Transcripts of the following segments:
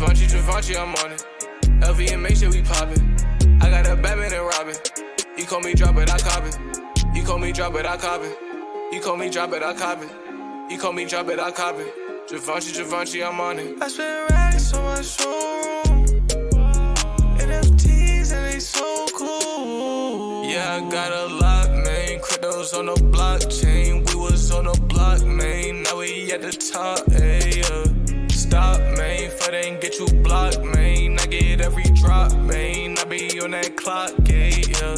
Givenchy, I'm on it. LV and make sure we poppin'. I got a Batman and Robin. You call me drop it, I cop it. You call me drop it, I cop it. You call me drop it, I cop it. You call me drop it, I cop it. Givenchy, I'm on it. I spend racks on my showroom. NFTs and they so cool. Yeah, I got a lot, man. Cryptos on the blockchain. We was on the block, man. Now we at the top, ayy, Stop, man. If I didn't get you blocked, man. I get every drop, man. I be on that clock, yeah.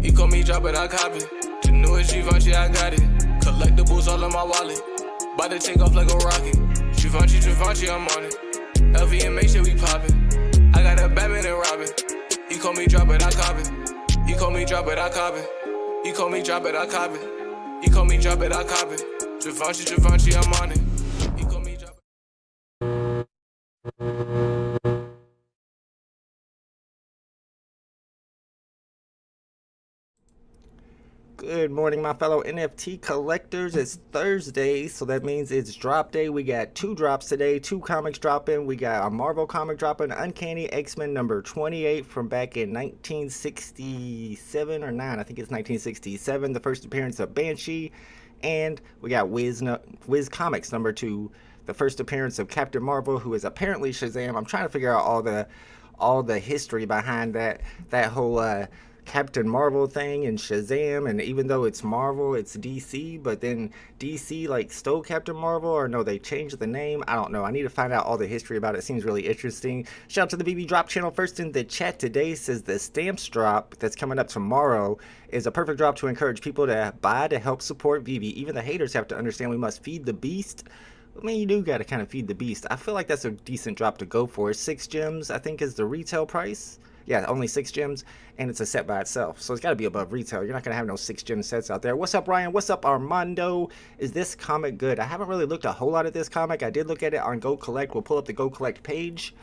You call me drop it, I cop it. The newest Givenchy, I got it. Collectibles all in my wallet. Bout to take off like a rocket. Givenchy, I'm on it. LV and make sure we poppin'. I got a Batman and Robin. You call me drop it, I cop it. You call me drop it, I cop it. You call me drop it, I cop it. You call me drop it, I cop it. Givenchy, I'm on it. You call me drop it. Good morning, my fellow NFT collectors. It's Thursday, so that means it's drop day. We got 2 drops today, 2 comics dropping. We got a Marvel comic dropping, Uncanny X-Men number 28 from back in 1967 or 9. I think it's 1967, the first appearance of Banshee. And we got Wiz Comics number 2, the first appearance of Captain Marvel, who is apparently Shazam. I'm trying to figure out all the history behind that whole Captain Marvel thing and Shazam, and even though it's Marvel, it's DC, but then DC like stole Captain Marvel, or no, they changed the name. I don't know. I need to find out all the history about it. It seems really interesting. Shout out to the VeVe drop channel. First in the chat today says the stamps drop that's coming up tomorrow is a perfect drop to encourage people to buy to help support VeVe. Even the haters have to understand we must feed the beast. I mean, you do got to kind of feed the beast. I feel like that's a decent drop to go for. 6 gems, I think, is the retail price. Yeah, only 6 gems, and it's a set by itself. So it's got to be above retail. You're not going to have no 6 gem sets out there. What's up, Ryan? What's up, Armando? Is this comic good? I haven't really looked a whole lot at this comic. I did look at it on Go Collect. We'll pull up the Go Collect page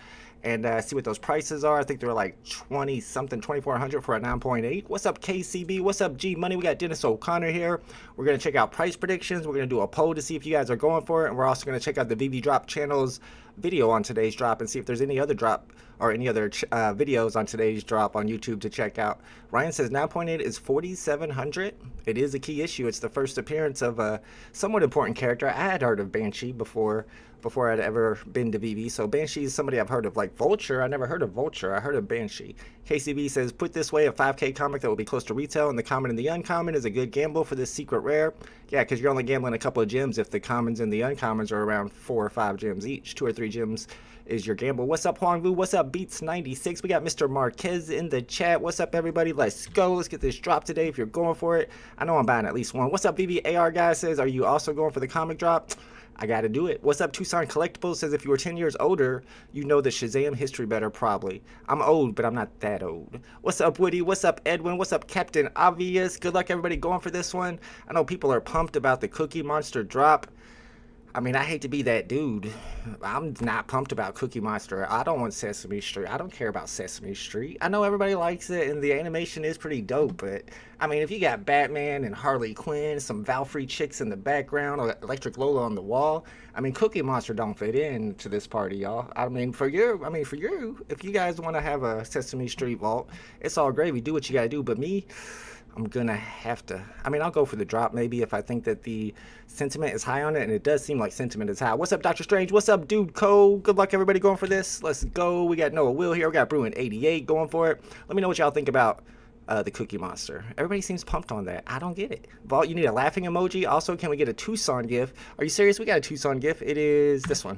and see what those prices are. I think they're like 20-something, 2,400 for a 9.8. What's up, KCB? What's up, G Money? We got Dennis O'Connor here. We're going to check out price predictions. We're going to do a poll to see if you guys are going for it. And we're also going to check out the VeVe Drop channel's video on today's drop and see if there's any other drop or any other videos on today's drop on YouTube to check out. Ryan says 9.8 is 4,700. It is a key issue. It's the first appearance of a somewhat important character. I had heard of Banshee before I'd ever been to VeVe. So Banshee is somebody I've heard of. Like Vulture, I never heard of Vulture. I heard of Banshee. KCB says, put this way, a 5K comic that will be close to retail, and the common and the uncommon is a good gamble for this secret rare. Yeah, because you're only gambling a couple of gems if the commons and the uncommons are around 4 or 5 gems each. 2 or 3 gems is your gamble. What's up, Huang Vu? What's up, Beats96? We got Mr. Marquez in the chat. What's up, everybody? Let's go. Let's get this drop today if you're going for it. I know I'm buying at least one. What's up, VVAR guy says, are you also going for the comic drop? I gotta do it. What's up, Tucson Collectibles says, if you were 10 years older, you know the Shazam history better, probably. I'm old, but I'm not that old. What's up, Woody? What's up, Edwin? What's up, Captain Obvious? Good luck, everybody, going for this one. I know people are pumped about the Cookie Monster drop. I mean, I hate to be that dude. I'm not pumped about Cookie Monster. I don't want Sesame Street. I don't care about Sesame Street. I know everybody likes it, and the animation is pretty dope, but, I mean, if you got Batman and Harley Quinn, some Valkyrie chicks in the background, or Electric Lola on the wall, I mean, Cookie Monster don't fit in to this party, y'all. I mean, for you, if you guys want to have a Sesame Street vault, it's all gravy. Do what you gotta do, but me, I'm gonna have to, I mean, I'll go for the drop maybe if I think that the sentiment is high on it, and it does seem like sentiment is high. What's up, Dr. Strange? What's up, Dude Cole? Good luck, everybody, going for this. Let's go. We got Noah Will here. We got Bruin88 going for it. Let me know what y'all think about the Cookie Monster. Everybody seems pumped on that. I don't get it. Vault, you need a laughing emoji. Also, can we get a Tucson gif? Are you serious? We got a Tucson gif. It is this one.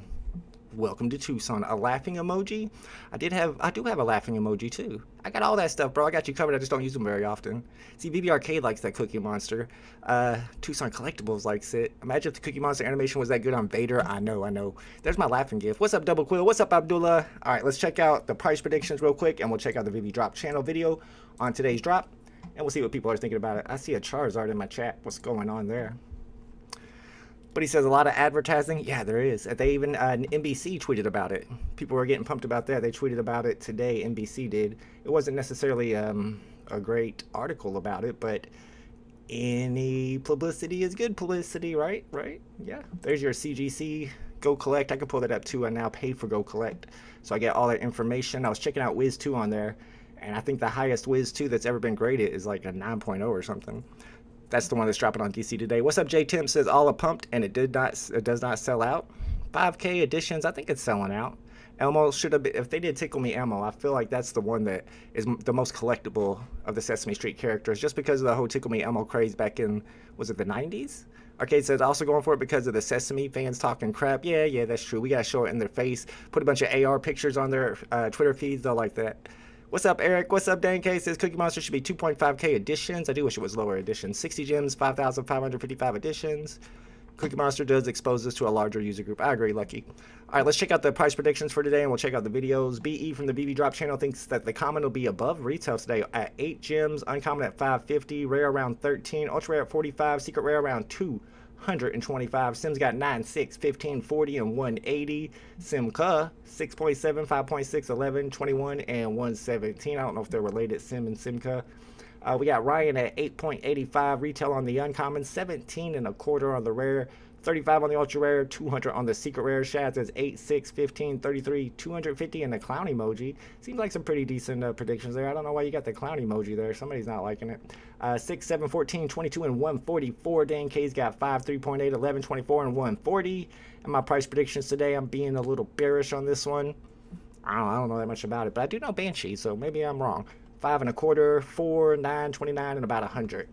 Welcome to Tucson. A laughing emoji. I do have a laughing emoji too. I got all that stuff, bro. I got you covered. I just don't use them very often. See, VeVe Arcade likes that Cookie Monster. Tucson Collectibles likes it. Imagine if the Cookie Monster animation was that good on Vader. I know. There's my laughing gift. What's up, Double Quill? What's up, Abdullah? All right, let's check out the price predictions real quick, and we'll check out the VeVe Drop channel video on today's drop, and we'll see what people are thinking about it. I see a Charizard in my chat. What's going on there? But he says a lot of advertising. Yeah, there is. They even NBC tweeted about it. People were getting pumped about that. They tweeted about it today. NBC did. It wasn't necessarily a great article about it, but any publicity is good publicity, right? Right? Yeah. There's your CGC Go Collect. I can pull that up too. I now pay for Go Collect, so I get all that information. I was checking out Wiz 2 on there, and I think the highest Wiz 2 that's ever been graded is like a 9.0 or something. That's the one that's dropping on DC today. What's up, J Tim? Says all are pumped, and it does not sell out. 5K editions, I think it's selling out. Elmo should have been, if they did Tickle Me Elmo, I feel like that's the one that is the most collectible of the Sesame Street characters, just because of the whole Tickle Me Elmo craze back in, was it the 90s? Arcade says also going for it because of the Sesame fans talking crap. Yeah, that's true. We gotta show it in their face. Put a bunch of AR pictures on their Twitter feeds. They'll like that. What's up, Eric? What's up, Dan K? Says Cookie Monster should be 2.5K editions. I do wish it was lower editions. 60 gems, 5,555 editions. Cookie Monster does expose us to a larger user group. I agree, Lucky. All right, let's check out the price predictions for today, and we'll check out the videos. BE from the VeVe Drop channel thinks that the common will be above retail today at 8 gems, uncommon at 550, rare around 13, ultra rare at 45, secret rare around 225. Sims got 9, 6, 15, 40, and 180. Simca 6.7, 5.6, 11, 21, and 117. I don't know if they're related, Sim and Simca. We got Ryan at 8.85 retail on the uncommon, 17 and a quarter on the rare, 35 on the ultra rare, 200 on the secret rare. Shaz is 8, 6, 15, 33, 250, and the clown emoji. Seems like some pretty decent predictions there. I don't know why you got the clown emoji there. Somebody's not liking it. 6, 7, 14, 22, and 144. Dan K's got 5, 3.8, 11, 24, and 140. And my price predictions today, I'm being a little bearish on this one. I don't know that much about it, but I do know Banshee, so maybe I'm wrong. 5 and a quarter, 4, 9, 29, and about 100.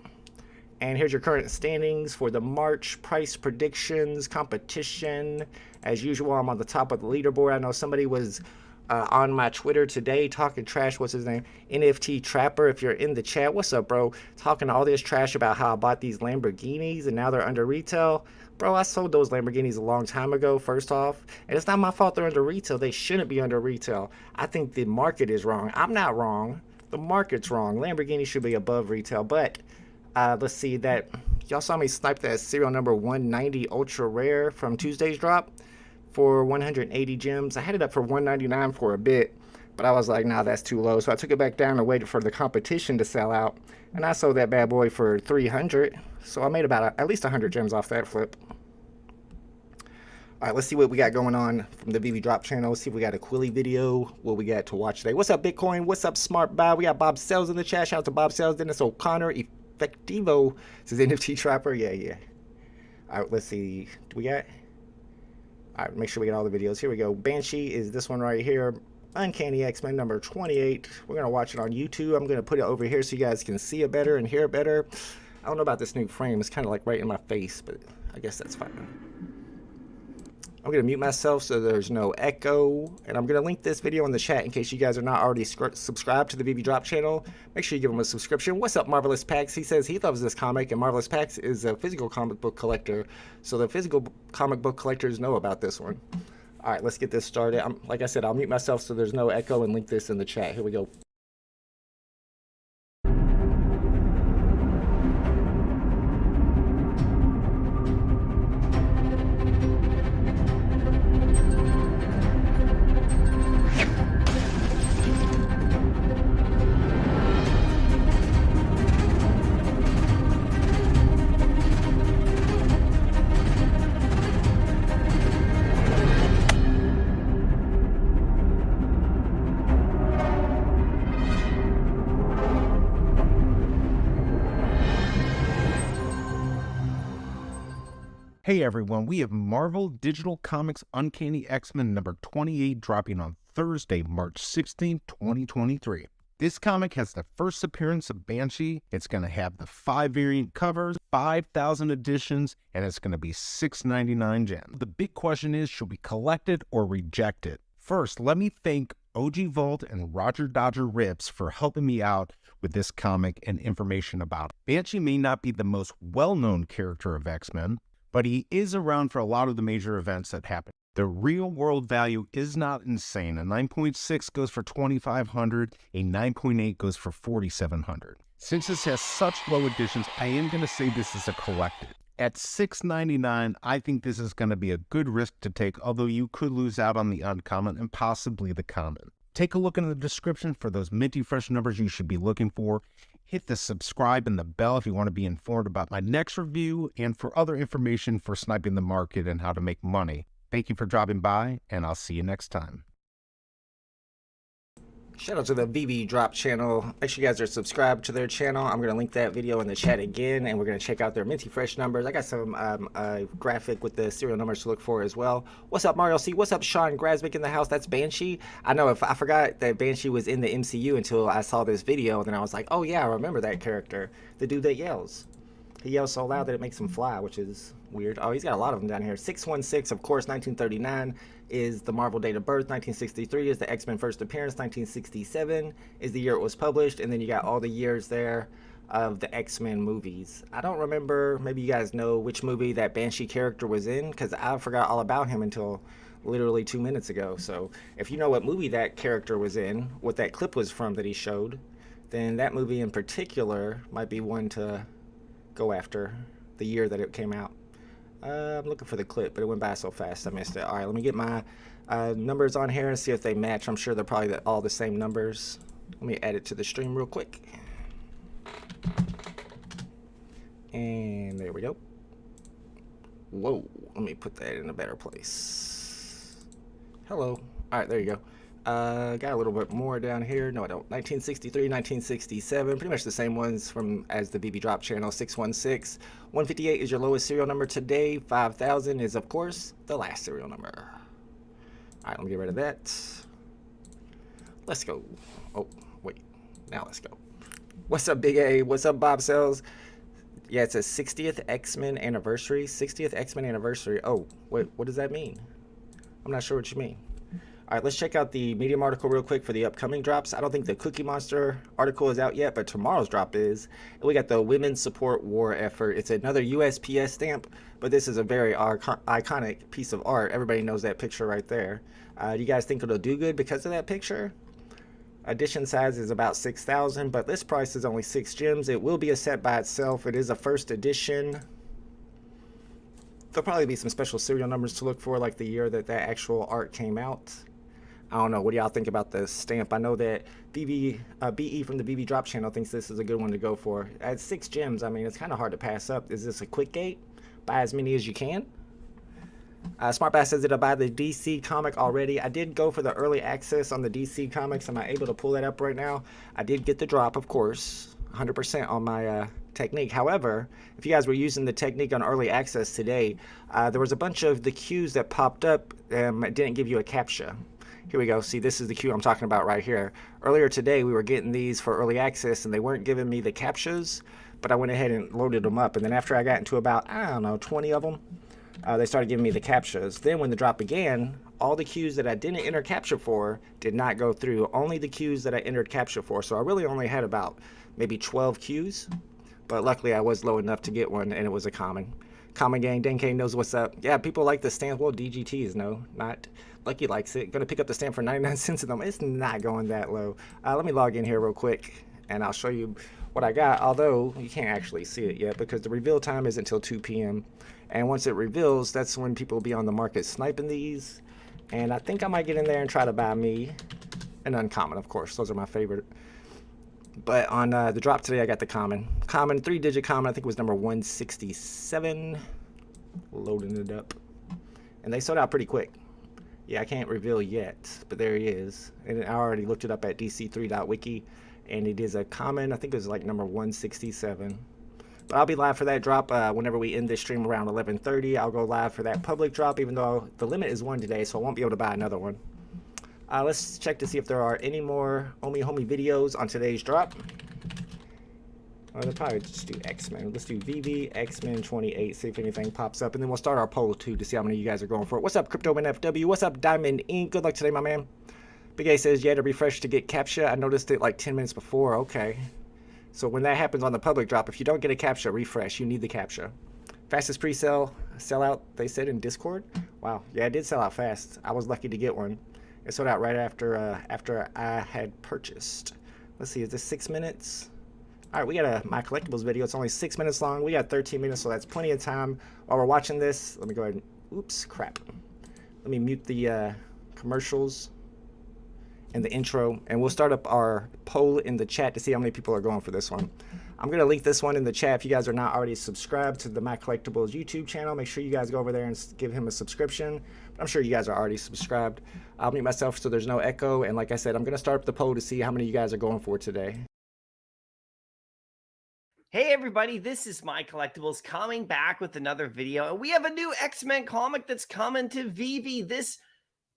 And here's your current standings for the March price predictions competition. As usual, I'm on the top of the leaderboard. I know somebody was on my Twitter today talking trash. What's his name? NFT Trapper. If you're in the chat, what's up, bro? Talking all this trash about how I bought these Lamborghinis and now they're under retail. Bro, I sold those Lamborghinis a long time ago, first off. And it's not my fault they're under retail. They shouldn't be under retail. I think the market is wrong. I'm not wrong. The market's wrong. Lamborghini should be above retail, but let's see that y'all saw me snipe that serial number 190 ultra rare from Tuesday's drop for 180 gems. I had it up for 199 for a bit, but I was like, nah, that's too low. So I took it back down and waited for the competition to sell out, and I sold that bad boy for 300. So I made about at least 100 gems off that flip. All right, let's see what we got going on from the VeVe Drop channel. Let's see if we got a Quilly video, what we got to watch today. What's up, Bitcoin? What's up, Smart Buy? We got Bob Sells in the chat. Shout out to Bob Sells, Dennis O'Connor, Effectivo. This is NFT Trapper. Yeah. All right, let's see. Do we got? All right, make sure we get all the videos. Here we go. Banshee is this one right here. Uncanny X-Men number 28. We're going to watch it on YouTube. I'm going to put it over here so you guys can see it better and hear it better. I don't know about this new frame. It's kind of like right in my face, but I guess that's fine. I'm going to mute myself so there's no echo, and I'm going to link this video in the chat in case you guys are not already subscribed to the VeVe Drop channel. Make sure you give them a subscription. What's up, Marvelous Pax? He says he loves this comic, and Marvelous Pax is a physical comic book collector, so the physical comic book collectors know about this one. All right, let's get this started. Like I said, I'll mute myself so there's no echo and link this in the chat. Here we go. Hey everyone, we have Marvel Digital Comics Uncanny X-Men number 28 dropping on Thursday, March 16, 2023. This comic has the first appearance of Banshee. It's going to have the 5 variant covers, 5,000 editions, and it's going to be $6.99 gems. The big question is, should we collect it or reject it? First, let me thank OG Vault and Roger Dodger Rips for helping me out with this comic and information about it. Banshee may not be the most well-known character of X-Men, but he is around for a lot of the major events that happen. The real world value is not insane. A 9.6 goes for $2,500, a 9.8 goes for $4,700. Since this has such low editions, I am going to say this is a collected. At $6.99, I think this is going to be a good risk to take, although you could lose out on the uncommon and possibly the common. Take a look in the description for those minty fresh numbers you should be looking for. Hit the subscribe and the bell if you want to be informed about my next review and for other information for sniping the market and how to make money. Thank you for dropping by, and I'll see you next time. Shout out to the VeVe Drop channel. Make sure you guys are subscribed to their channel. I'm going to link that video in the chat again, and we're going to check out their minty fresh numbers. I got some graphic with the serial numbers to look for as well. What's up, Mario C? What's up, Sean Grasmick in the house? That's Banshee. I know, if I forgot that Banshee was in the MCU until I saw this video, and then I was like, oh yeah, I remember that character. The dude that yells. He yells so loud that it makes him fly, which is weird. Oh, he's got a lot of them down here. 616, of course, 1939 is the Marvel date of birth. 1963 is the X-Men first appearance. 1967 is the year it was published. And then you got all the years there of the X-Men movies. I don't remember, maybe you guys know which movie that Banshee character was in, because I forgot all about him until literally 2 minutes ago. So if you know what movie that character was in, what that clip was from that he showed, then that movie in particular might be one to go after, the year that it came out. I'm looking for the clip, but it went by so fast I missed it. All right, let me get my numbers on here and see if they match. I'm sure they're probably all the same numbers. Let me add it to the stream real quick. And there we go. Whoa, let me put that in a better place. Hello. All right, there you go. Got a little bit more down here. No, I don't. 1963, 1967, pretty much the same ones from as the VeVe Drop channel. 616, 158 is your lowest serial number today. 5000 is, of course, the last serial number. All right, let me get rid of that. Let's go. Oh, wait. Now let's go. What's up, Big A? What's up, Bob Sells? Yeah, it's a 60th X-Men anniversary. 60th X-Men anniversary. Oh, wait, what does that mean? I'm not sure what you mean. All right, let's check out the Medium article real quick for the upcoming drops. I don't think the Cookie Monster article is out yet, but tomorrow's drop is. And we got the Women's Support War Effort. It's another USPS stamp, but this is a very iconic piece of art. Everybody knows that picture right there. Do you guys think it'll do good because of that picture? Edition size is about 6,000, but this price is only 6 gems. It will be a set by itself. It is a first edition. There'll probably be some special serial numbers to look for, like the year that that actual art came out. I don't know. What do y'all think about the stamp? I know that BE from the VeVe Drop channel thinks this is a good one to go for. At 6 gems, I mean, it's kind of hard to pass up. Is this a quick gate? Buy as many as you can. Smartbass says, did I buy the DC comic already? I did go for the early access on the DC comics. Am I able to pull that up right now? I did get the drop, of course, 100% on my technique. However, if you guys were using the technique on early access today, there was a bunch of the cues that popped up. It didn't give you a CAPTCHA. Here we go. See, this is the cue I'm talking about right here. Earlier today, we were getting these for early access, and they weren't giving me the CAPTCHAs, but I went ahead and loaded them up. And then after I got into about, I don't know, 20 of them, they started giving me the CAPTCHAs. Then when the drop began, all the cues that I didn't enter CAPTCHA for did not go through. Only the cues that I entered CAPTCHA for. So I really only had about maybe 12 cues. But luckily, I was low enough to get one, and it was a common. Common Gang, Denke knows what's up. Yeah, people like the stamp. Well, DGTs, no, not. Lucky likes it. Gonna pick up the stamp for 99 cents of them. It's not going that low. Let me log in here real quick, and I'll show you what I got. Although, you can't actually see it yet because the reveal time isn't until 2 p.m. And once it reveals, that's when people will be on the market sniping these. And I think I might get in there and try to buy me an uncommon, of course. Those are my favorite. But on the drop today, I got the common. Common, 3-digit common, I think it was number 167. Loading it up. And they sold out pretty quick. Yeah, I can't reveal yet, but there he is. And I already looked it up at dc3.wiki. And it is a common, I think it was like number 167. But I'll be live for that drop whenever we end this stream around 11:30. I'll go live for that public drop, even though the limit is 1 today, so I won't be able to buy another one. Let's check to see if there are any more Homie videos on today's drop. They'll probably just do X-Men. Let's do VeVe X-Men 28, see if anything pops up. And then we'll start our poll, too, to see how many of you guys are going for it. What's up, CryptoMan FW? What's up, Diamond Inc? Good luck today, my man. Big A says, you had to refresh to get CAPTCHA. I noticed it like 10 minutes before. Okay. So when that happens on the public drop, if you don't get a CAPTCHA, refresh. You need the CAPTCHA. Fastest pre-sale, sellout, they said in Discord. Wow. Yeah, it did sell out fast. I was lucky to get one. It sold out right after I had purchased. Let's see, is this 6 minutes? All right, we got a My Collectibles video. It's only 6 minutes long. We got 13 minutes, so that's plenty of time. While we're watching this, let me go ahead and, oops, crap. Let me mute the commercials. in the intro, and we'll start up our poll in the chat to see how many people are going for this one. I'm going to link this one in the chat. If you guys are not already subscribed to the Mac Collectibles YouTube channel, make sure you guys go over there and give him a subscription. I'm sure you guys are already subscribed. I'll mute myself so there's no echo, and like I said, I'm going to start up the poll to see how many of you guys are going for today. Hey everybody, this is My Collectibles coming back with another video, and we have a new X-Men comic that's coming to VeVe this,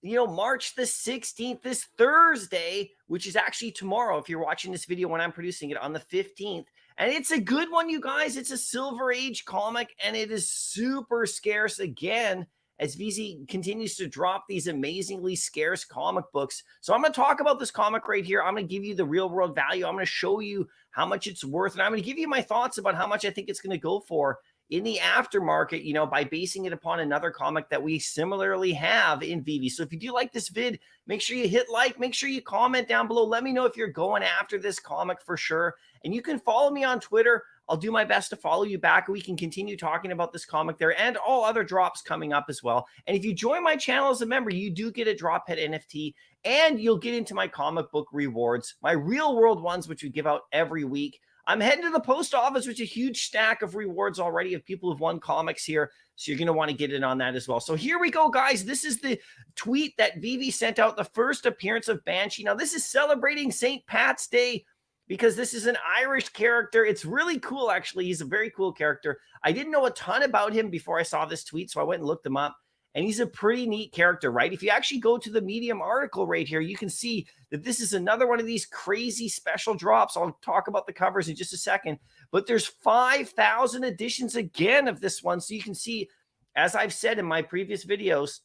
March the 16th, this Thursday, which is actually tomorrow if you're watching this video when I'm producing it on the 15th. And it's a good one, you guys. It's a Silver Age comic, and it is super scarce again as VeVe continues to drop these amazingly scarce comic books. So I'm going to talk about this comic right here. I'm going to give you the real world value. I'm going to show you how much it's worth, and I'm going to give you my thoughts about how much I think it's going to go for in the aftermarket, by basing it upon another comic that we similarly have in VeVe. So if you do like this vid, make sure you hit like, make sure you comment down below. Let me know if you're going after this comic for sure. And you can follow me on Twitter. I'll do my best to follow you back. We can continue talking about this comic there and all other drops coming up as well. And if you join my channel as a member, you do get a drop head NFT, and you'll get into my comic book rewards, my real world ones, which we give out every week. I'm heading to the post office, which is a huge stack of rewards already of people who've won comics here. So you're going to want to get in on that as well. So here we go, guys. This is the tweet that VeVe sent out, the first appearance of Banshee. Now, this is celebrating St. Pat's Day because this is an Irish character. It's really cool, actually. He's a very cool character. I didn't know a ton about him before I saw this tweet, so I went and looked him up. And he's a pretty neat character, right? If you actually go to the Medium article right here, you can see that this is another one of these crazy special drops. I'll talk about the covers in just a second. But there's 5,000 editions again of this one. So you can see, as I've said in my previous videos,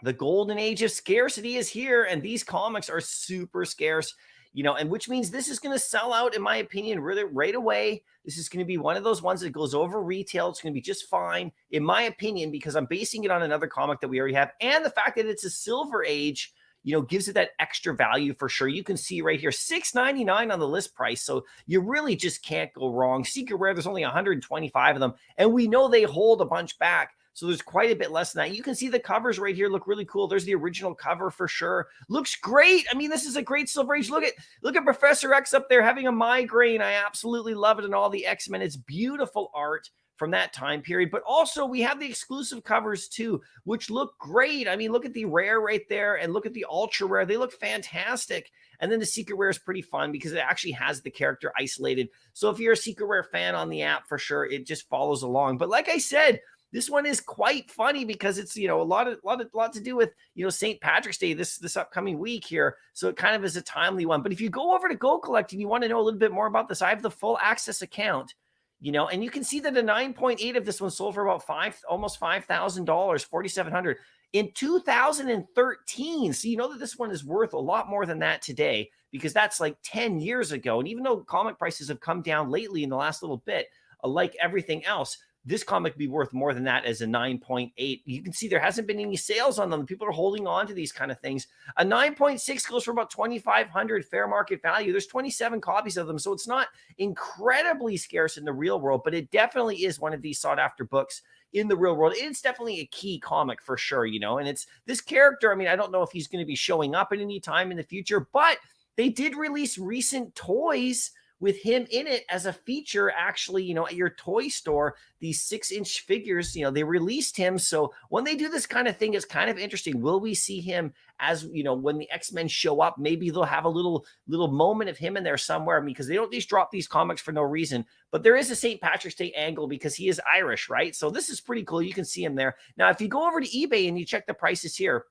the golden age of scarcity is here. And these comics are super scarce, and which means this is going to sell out, in my opinion, really right away. This is going to be one of those ones that goes over retail. It's going to be just fine, in my opinion, because I'm basing it on another comic that we already have. And the fact that it's a Silver Age, gives it that extra value for sure. You can see right here, $6.99 on the list price. So you really just can't go wrong. Secret Rare, there's only 125 of them. And we know they hold a bunch back. So there's quite a bit less than that. You can see the covers right here look really cool. There's the original cover for sure. Looks great. I mean, this is a great Silver Age. Look at Professor X up there having a migraine. I absolutely love it. And all the X-Men. It's beautiful art from that time period. But also we have the exclusive covers too, which look great. I mean, look at the rare right there and look at the ultra rare. They look fantastic. And then the Secret Rare is pretty fun because it actually has the character isolated. So if you're a Secret Rare fan on the app, for sure, it just follows along. But like I said, this one is quite funny because it's, a lot to do with, St. Patrick's Day this upcoming week here. So it kind of is a timely one. But if you go over to Go Collect and you want to know a little bit more about this, I have the full access account, and you can see that a 9.8 of this one sold for about almost $5,000, $4,700 in 2013. So you know that this one is worth a lot more than that today because that's like 10 years ago. And even though comic prices have come down lately in the last little bit, like everything else, this comic be worth more than that as a 9.8. You can see there hasn't been any sales on them. People are holding on to these kind of things. A 9.6 goes for about $2,500 fair market value. There's 27 copies of them, so it's not incredibly scarce in the real world, but it definitely is one of these sought after books in the real world. It's definitely a key comic for sure, and it's this character. I mean, I don't know if he's going to be showing up at any time in the future, but they did release recent toys with him in it as a feature, actually, at your toy store, these 6-inch figures, they released him. So when they do this kind of thing, it's kind of interesting. Will we see him as, when the X-Men show up? Maybe they'll have a little moment of him in there somewhere, because they don't just drop these comics for no reason. But there is a St. Patrick's Day angle because he is Irish, right? So this is pretty cool. You can see him there. Now, if you go over to eBay and you check the prices here,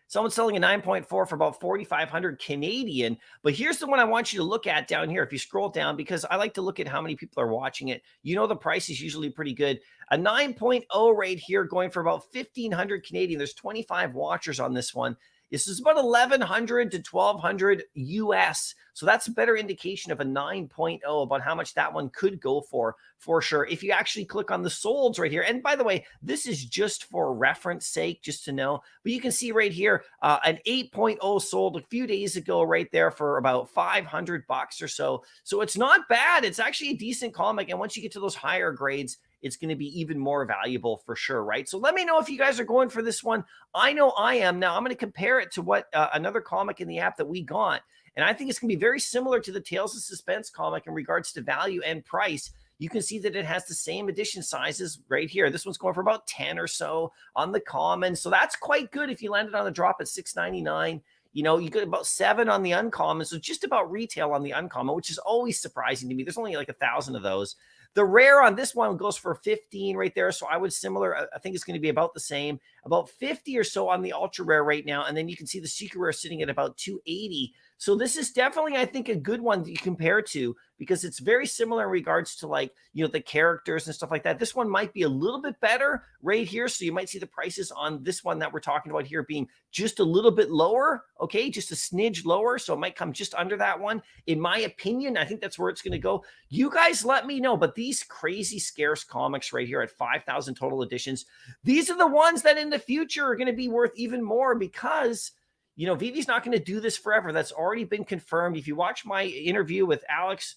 someone's selling a 9.4 for about 4,500 Canadian. But here's the one I want you to look at down here. If you scroll down, because I like to look at how many people are watching it. The price is usually pretty good. A 9.0 right here going for about 1,500 Canadian. There's 25 watchers on this one. This is about 1,100 to 1,200 US. So that's a better indication of a 9.0 about how much that one could go for sure. If you actually click on the solds right here, and by the way, this is just for reference sake, just to know, but you can see right here, an 8.0 sold a few days ago right there for about $500 or so. So it's not bad. It's actually a decent comic. And once you get to those higher grades, it's going to be even more valuable for sure, right? So let me know if you guys are going for this one. I know I am. Now I'm going to compare it to what another comic in the app that we got. And I think it's going to be very similar to the Tales of Suspense comic in regards to value and price. You can see that it has the same edition sizes right here. This one's going for about 10 or so on the common. So that's quite good if you landed on the drop at $6.99. You know, you get about 7 on the uncommon. So just about retail on the uncommon, which is always surprising to me. There's only like 1,000 of those. The rare on this one goes for 15 right there. So I would similar. I think it's going to be about the same, about 50 or so on the ultra rare right now. And then you can see the secret rare sitting at about 280. So this is definitely, I think, a good one that you compare to because it's very similar in regards to like, you know, the characters and stuff like that. This one might be a little bit better right here. So you might see the prices on this one that we're talking about here being just a little bit lower. Okay. Just a smidge lower. So it might come just under that one. In my opinion, I think that's where it's going to go. You guys let me know, but these crazy scarce comics right here at 5,000 total editions, these are the ones that in the future are going to be worth even more because you know, VeVe's not going to do this forever. That's already been confirmed. If you watch my interview with Alex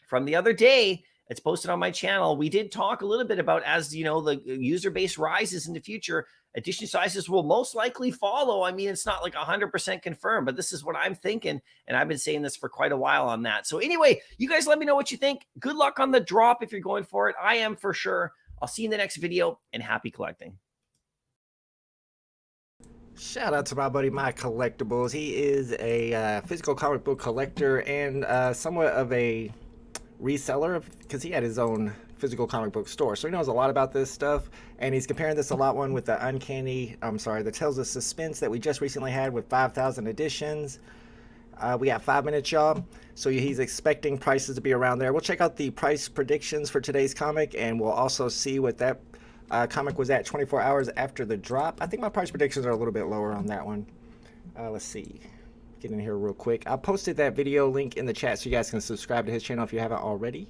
from the other day, it's posted on my channel. We did talk a little bit about as, you know, the user base rises in the future, edition sizes will most likely follow. I mean, it's not like 100% confirmed, but this is what I'm thinking. And I've been saying this for quite a while on that. So anyway, you guys let me know what you think. Good luck on the drop if you're going for it. I am for sure. I'll see you in the next video and happy collecting. Shout out to my buddy My Collectibles. He is a physical comic book collector and somewhat of a reseller because he had his own physical comic book store. So he knows a lot about this stuff, and he's comparing this a lot one with the the Tales of Suspense that we just recently had with 5,000 editions. We got 5 minutes, y'all. So he's expecting prices to be around there. We'll check out the price predictions for today's comic, and we'll also see what that comic was at 24 hours after the drop. I think my price predictions are a little bit lower on that one. Let's see. Get in here real quick. I posted that video link in the chat so you guys can subscribe to his channel if you haven't already.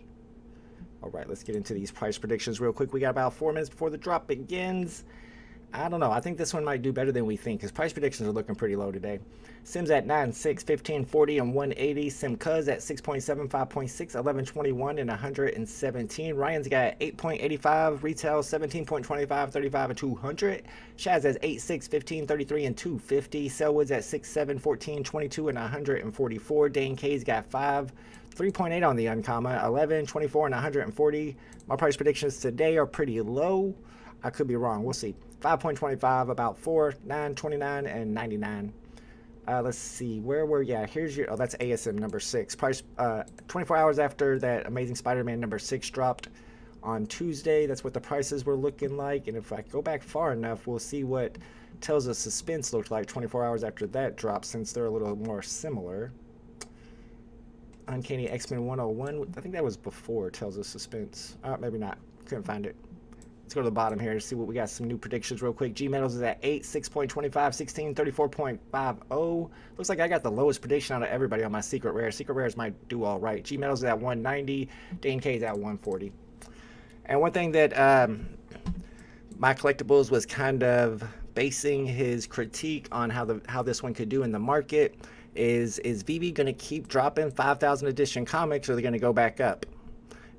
All right, let's get into these price predictions real quick. We got about 4 minutes before the drop begins. I don't know. I think this one might do better than we think because price predictions are looking pretty low today. Sims at 9, 6, 15, 40, and 180. Sim Cuz at 6.7, 5.6, 11, 21, and 117. Ryan's got 8.85, retail 17.25, 35, and 200. Shaz has 8, 6, 15, 33, and 250. Selwood's at 6, 7, 14, 22, and 144. Dane K's got 5. 3.8 on the uncommon, 11, 24, and 140. My price predictions today are pretty low. I could be wrong. We'll see. 5.25, about 4, 9, 29, and 99. Let's see. Where were yeah, here's your... Oh, that's ASM number 6. Price 24 hours after that Amazing Spider-Man number 6 dropped on Tuesday. That's what the prices were looking like. And if I go back far enough, we'll see what Tales of Suspense looked like 24 hours after that dropped, since they're a little more similar. Uncanny X-Men 101. I think that was before Tales of Suspense. Maybe not. Couldn't find it. Let's go to the bottom here to see what we got. Some new predictions real quick. G Metals is at 8, 6.25, 16, 34.50. Looks like I got the lowest prediction out of everybody on my secret rare. Secret rares might do all right. G Metals is at 190. Dane K is at 140. And one thing that My Collectibles was kind of basing his critique on how this one could do in the market is VeVe going to keep dropping 5,000 edition comics, or are they going to go back up?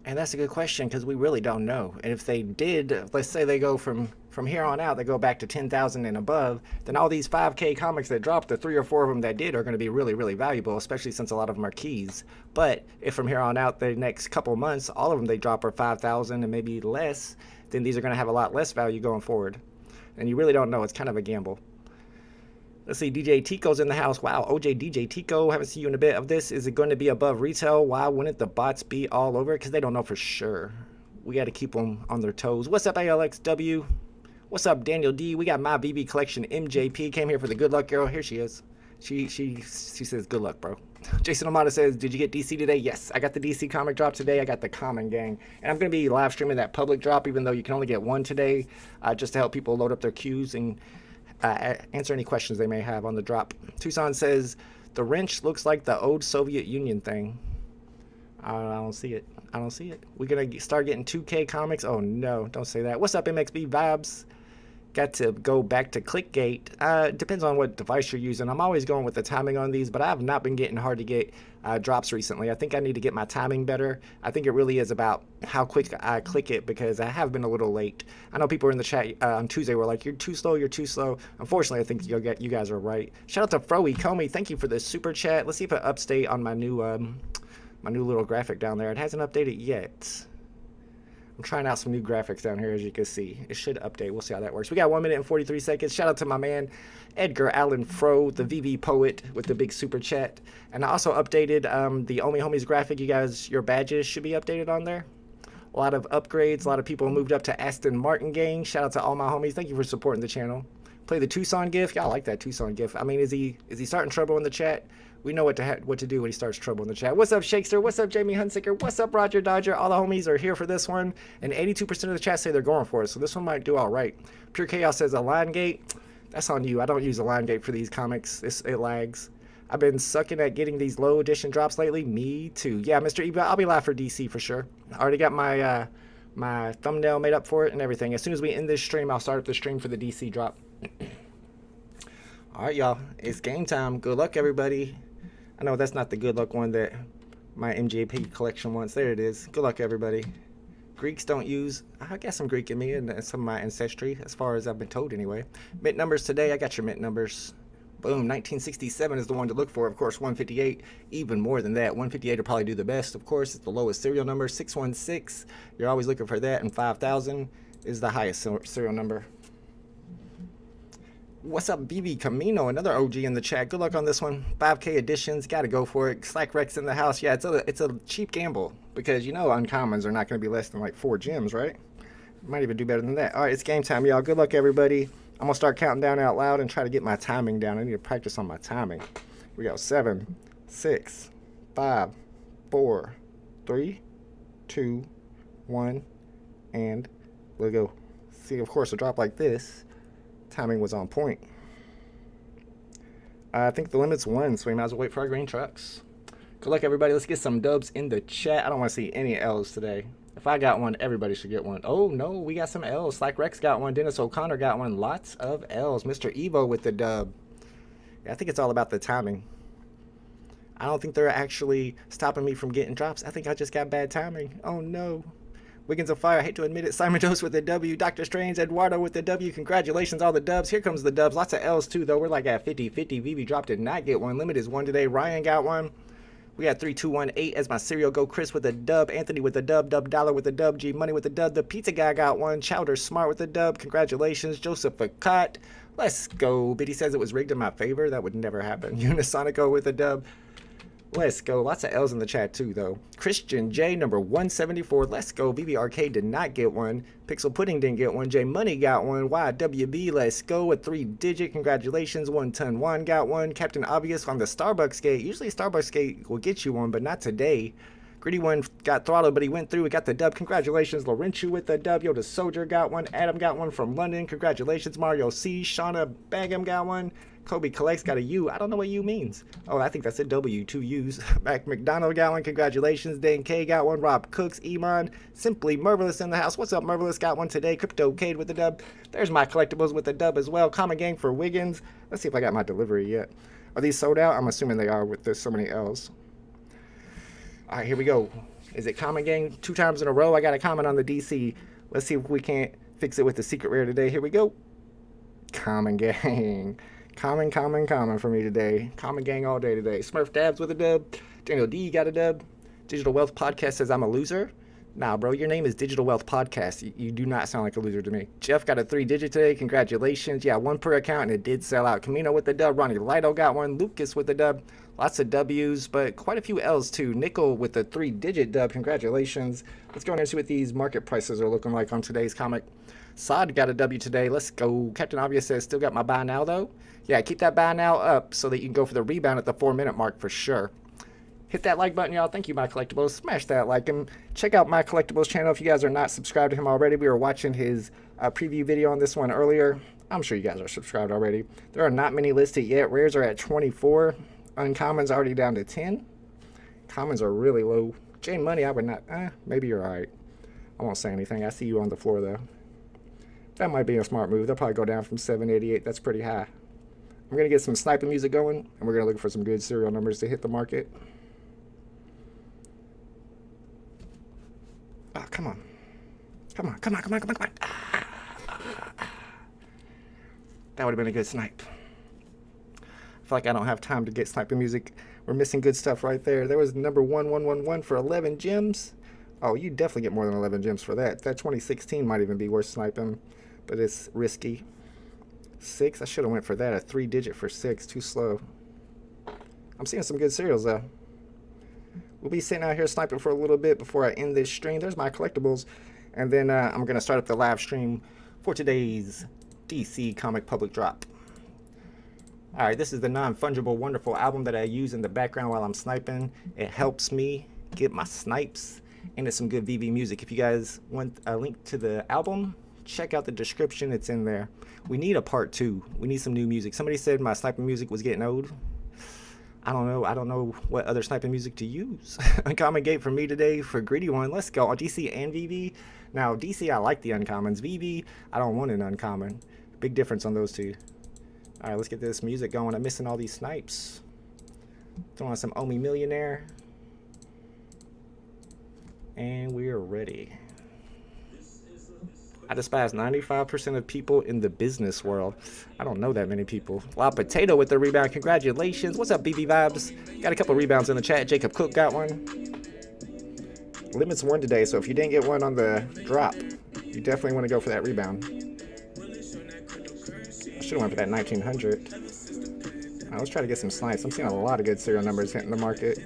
And that's a good question because we really don't know. And if they did, let's say they go from here on out, they go back to 10,000 and above, then all these 5K comics that dropped, the 3 or 4 of them that did, are going to be really, really valuable, especially since a lot of them are keys. But if from here on out, the next couple months, all of them they drop are 5,000 and maybe less, then these are going to have a lot less value going forward. And you really don't know. It's kind of a gamble. Let's see, DJ Tico's in the house. Wow, OJ DJ Tico, haven't seen you in a bit. Of this, is it going to be above retail? Why wouldn't the bots be all over it? Because they don't know for sure. We got to keep them on their toes. What's up, ALXW? What's up, Daniel D? We got my VeVe collection. MJP came here for the good luck girl. Here she is. She says good luck, bro. Jason Amata says, did you get DC today? Yes, I got the DC comic drop today. I got the Common Gang. And I'm going to be live streaming that public drop, even though you can only get one today, just to help people load up their queues and answer any questions they may have on the drop. Tucson says, the wrench looks like the old Soviet Union thing. I don't see it. I don't see it. We're going to start getting 2K comics. Oh, no, don't say that. What's up, MXB Vibes? got to go back to Clickgate. It depends on what device you're using. I'm always going with the timing on these, but I have not been getting hard to get drops recently. I think I need to get my timing better. I think it really is about how quick I click it, because I have been a little late. I know people in the chat on Tuesday were like, you're too slow, you're too slow. Unfortunately, I think you guys are right. Shout out to Froey Comey. Thank you for the super chat. Let's see if it updates on my new little graphic down there. It hasn't updated yet. I'm trying out some new graphics down here, as you can see. It should update. We'll see how that works. We got 1 minute and 43 seconds. Shout out to my man, Edgar Allan Fro, the VeVe poet, with the big super chat. And I also updated the Only Homies graphic. You guys, your badges should be updated on there. A lot of upgrades. A lot of people moved up to Aston Martin gang. Shout out to all my homies. Thank you for supporting the channel. Play the Tucson gif. Y'all like that Tucson gif. I mean, is he starting trouble in the chat? We know what to do when he starts trouble in the chat. What's up, Shakester? What's up, Jamie Hunsicker? What's up, Roger Dodger? All the homies are here for this one, and 82% of the chat say they're going for it, so this one might do all right. Pure Chaos says Align Gate. That's on you. I don't use Align Gate for these comics. It lags. I've been sucking at getting these low edition drops lately. Me too. Yeah, Mr. Eva, I'll be live for DC for sure. I already got my my thumbnail made up for it and everything. As soon as we end this stream, I'll start up the stream for the DC drop. All right, y'all. It's game time. Good luck, everybody. I know that's not the good luck one that my MJP collection wants. There it is. Good luck, everybody. Greeks don't use... I got some Greek in me and some of my ancestry, as far as I've been told anyway. Mint numbers today. I got your mint numbers. Boom. 1967 is the one to look for. Of course, 158. Even more than that. 158 will probably do the best. Of course, it's the lowest serial number. 616. You're always looking for that. And 5000 is the highest serial number. What's up, BB Camino? Another OG in the chat. Good luck on this one. 5K editions. Got to go for it. Slack Rex in the house. Yeah, it's a cheap gamble, because you know uncommons are not going to be less than like 4 gems, right? Might even do better than that. All right, it's game time, y'all. Good luck, everybody. I'm going to start counting down out loud and try to get my timing down. I need to practice on my timing. We go 7, 6, 5, 4, 3, 2, 1, and we'll go. See, of course, a drop like this, timing was on point. I think the limit's 1, so we might as well wait for our green trucks. Good luck, everybody. Let's get some dubs in the chat. I don't want to see any L's today. If I got one, everybody should get one. Oh, no, we got some L's. Slack Rex got one. Dennis O'Connor got one. Lots of L's. Mr. Evo with the dub. Yeah, I think it's all about the timing. I don't think they're actually stopping me from getting drops. I think I just got bad timing. Oh, no. Wiggins of Fire, I hate to admit it. Simon Dose with the W. Dr. Strange, Eduardo with the W. Congratulations, all the dubs. Here comes the dubs. Lots of L's, too, though. We're like at 50-50. VeVe drop did not get one. Limit is 1 today. Ryan got one. We got 3218 as my serial go. Chris with a dub. Anthony with a dub. Dub Dollar with a dub. G Money with a dub. The Pizza Guy got one. Chowder Smart with a dub. Congratulations. Joseph Akat. Let's go. Biddy says it was rigged in my favor. That would never happen. Unisonico with a dub. Let's go. Lots of L's in the chat too, though. Christian J, number 174. Let's go. VeVe Arcade did not get one. Pixel Pudding didn't get one. J Money got one. YWB, let's go. A 3-digit. Congratulations. 1 Ton 1 got one. Captain Obvious on the Starbucks gate. Usually Starbucks gate will get you one, but not today. Gritty one got throttled, but he went through. We got the dub. Congratulations. Laurentiu with the dub. Yo, the Soldier got one. Adam got one from London. Congratulations. Mario C. Shauna Bagham got one. Kobe Collects got a U. I don't know what U means. Oh, I think that's a W. 2 U's. Mac McDonald got one. Congratulations. Dan K got one. Rob Cooks. Iman. Simply Marvelous in the house. What's up, Marvelous? Got one today. Crypto Cade with the dub. There's my collectibles with the dub as well. Common Gang for Wiggins. Let's see if I got my delivery yet. Are these sold out? I'm assuming they are with there's so many L's. All right, here we go. Is it Common Gang 2 times in a row? I got a comment on the DC. Let's see if we can't fix it with the secret rare today. Here we go. Common Gang. Common for me today. Common Gang all day today. Smurf Dabs with a dub. Daniel D got a dub. Digital Wealth Podcast says I'm a loser. Nah, bro, your name is Digital Wealth Podcast. You do not sound like a loser to me. Jeff got a 3-digit today. Congratulations. Yeah, 1 per account, and it did sell out. Camino with the dub. Ronnie Lido got one. Lucas with the dub. Lots of W's, but quite a few L's too. Nickel with the 3-digit dub. Congratulations. Let's go in and see what these market prices are looking like on today's comic. Sod got a W today. Let's go. Captain Obvious says still got my buy now though. Yeah, keep that buy now up so that you can go for the rebound at the 4-minute mark for sure. Hit that like button, y'all. Thank you, My Collectibles. Smash that like and check out My Collectibles channel if you guys are not subscribed to him already. We were watching his preview video on this one earlier. I'm sure you guys are subscribed already. There are not many listed yet. Rares are at 24. Uncommons already down to 10. Commons are really low. J Money, I would not. Maybe you're all right. I won't say anything. I see you on the floor though. That might be a smart move. They'll probably go down from 788. That's pretty high. I'm going to get some sniping music going, and we're going to look for some good serial numbers to hit the market. Oh, come on. Come on, come on, come on, come on, come on. That would have been a good snipe. I feel like I don't have time to get sniping music. We're missing good stuff right there. There was number 1111 for 11 gems. Oh, you definitely get more than 11 gems for that. That 2016 might even be worth sniping, but it's risky. 6, I should have went for that. A 3-digit for 6, too slow. I'm seeing some good serials though. We'll be sitting out here sniping for a little bit before I end this stream. There's my collectibles, and then I'm gonna start up the live stream for today's DC comic public drop. All right, this is the non-fungible wonderful album that I use in the background while I'm sniping. It helps me get my snipes into some good VeVe music. If you guys want a link to the album, check out the description. It's in there. We need a part 2. We need some new music. Somebody said my sniping music was getting old. I don't know what other sniping music to use. Uncommon gate for me today for Greedy One. Let's go. DC and VeVe. Now, DC, I like the uncommons. VeVe, I don't want an uncommon. Big difference on those two. All right, let's get this music going. I'm missing all these snipes. Throwing on some Omi Millionaire. And we're ready. I despise 95% of people in the business world. I don't know that many people. La Potato with the rebound. Congratulations. What's up, BB Vibes? Got a couple rebounds in the chat. Jacob Cook got one. Limits 1 today, so if you didn't get one on the drop, you definitely want to go for that rebound. I should have went for that 1900. All right, let's try to get some snipes. I'm seeing a lot of good serial numbers hitting the market.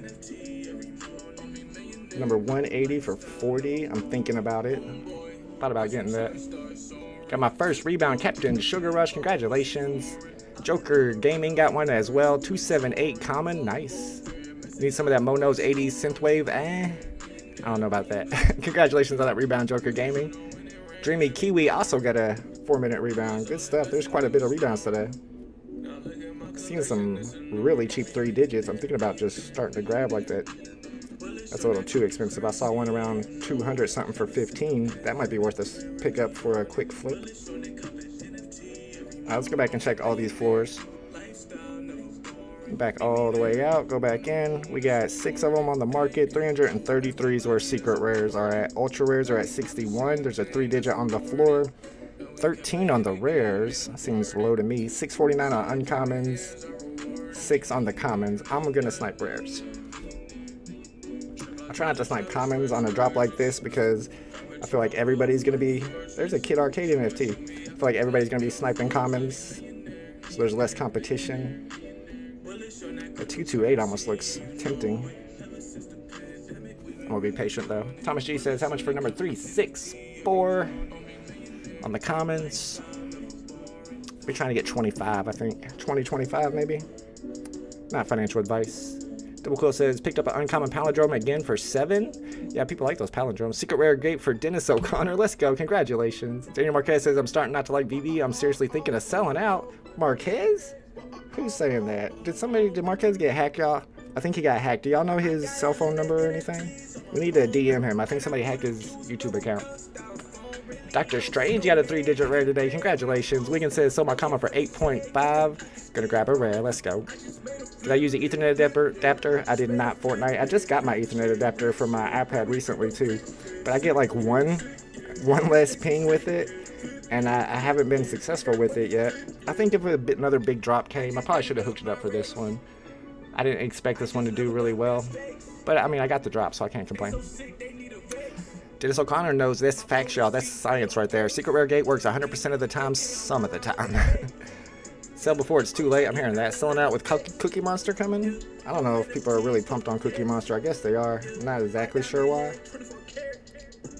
Number 180 for 40. I'm thinking about it. Thought about getting that. Got my first rebound, Captain Sugar Rush. Congratulations. Joker Gaming got one as well. 278 common. Nice. Need some of that Mono's 80s synthwave. I don't know about that. Congratulations on that rebound, Joker Gaming. Dreamy Kiwi also got a 4-minute rebound. Good stuff. There's quite a bit of rebounds today. Seeing some really cheap 3 digits. I'm thinking about just starting to grab like that. That's a little too expensive. I saw one around 200 something for 15. That might be worth a pick up for a quick flip. All right, let's go back and check all these floors. Back all the way out. Go back in. We got 6 of them on the market. 333s where secret rares are at. Ultra rares are at 61. There's a 3-digit on the floor. 13 on the rares. Seems low to me. 649 on uncommons. 6 on the commons. I'm gonna snipe rares. I try not to snipe commons on a drop like this because I feel like everybody's gonna be. There's a Kid Arcade NFT. I feel like everybody's gonna be sniping commons, so there's less competition. The 228 almost looks tempting. I'm gonna be patient though. Thomas G says, how much for number 364 on the commons? We're trying to get 25, I think. 25 maybe. Not financial advice. Double Quill says, picked up an uncommon palindrome again for 7. Yeah, people like those palindromes. Secret rare gate for Dennis O'Connor. Let's go. Congratulations. Daniel Marquez says, I'm starting not to like VeVe. I'm seriously thinking of selling out. Marquez? Who's saying that? Did Marquez get hacked, y'all? I think he got hacked. Do y'all know his cell phone number or anything? We need to DM him. I think somebody hacked his YouTube account. Dr. Strange got a 3-digit rare today. Congratulations. Wiggins says, sold my comment for 8.5. Gonna grab a rare. Let's go. Did I use the Ethernet adapter? I did not, Fortnite. I just got my Ethernet adapter for my iPad recently too. But I get like one less ping with it. And I haven't been successful with it yet. I think if another big drop came, I probably should have hooked it up for this one. I didn't expect this one to do really well. But I mean, I got the drop, so I can't complain. Dennis O'Connor knows this. Facts, y'all. That's science right there. Secret rare gate works 100% of the time, some of the time. Sell before it's too late. I'm hearing that. Selling out with Cookie Monster coming. I don't know if people are really pumped on Cookie Monster. I guess they are. I'm not exactly sure why.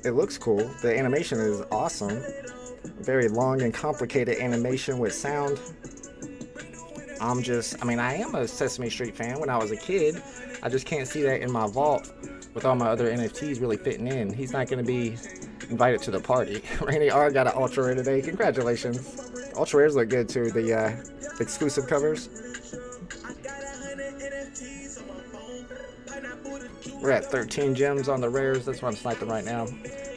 It looks cool. The animation is awesome. Very long and complicated animation with sound. I am a Sesame Street fan when I was a kid. I just can't see that in my vault with all my other NFTs really fitting in. He's not going to be invited to the party. Randy R got an ultra rare today. Congratulations. Ultra rares look good too. The exclusive covers. We're at 13 gems on the rares. That's what I'm sniping right now.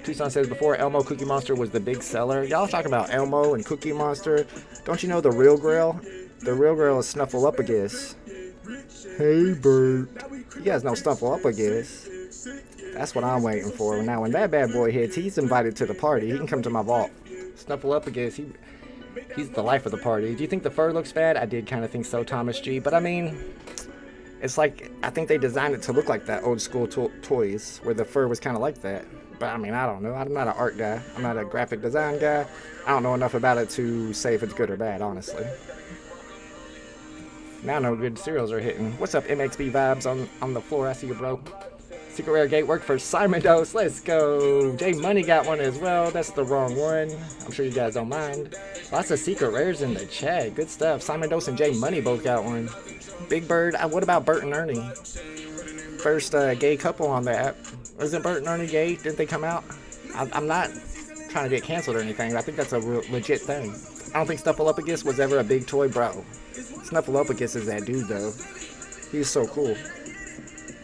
Tucson says, before Elmo, Cookie Monster was the big seller. Y'all talking about Elmo and Cookie Monster. Don't you know the real grail? The real grail is Snuffleupagus. Hey, Bert. You guys know Snuffleupagus. That's what I'm waiting for. Now, when that bad boy hits, he's invited to the party. He can come to my vault. Snuffleupagus, he's the life of the party. Do you think the fur looks bad? I did kind of think so, Thomas G. But I mean, it's like, I think they designed it to look like that old school toys, where the fur was kind of like that. But I mean, I don't know. I'm not an art guy. I'm not a graphic design guy. I don't know enough about it to say if it's good or bad, honestly. Now no good cereals are hitting. What's up, MXB Vibes on the floor? I see you, bro. Secret Rare Gate work for Simon Dose. Let's go. J Money got one as well. That's the wrong one. I'm sure you guys don't mind. Lots of secret rares in the chat. Good stuff. Simon Dose and J Money both got one. Big Bird. What about Bert and Ernie? First gay couple on the app. Wasn't Bert and Ernie gay? Didn't they come out? I'm not trying to get canceled or anything. I think that's a legit thing. I don't think Snuffleupagus was ever a big toy, bro. Snuffleupagus is that dude, though. He's so cool.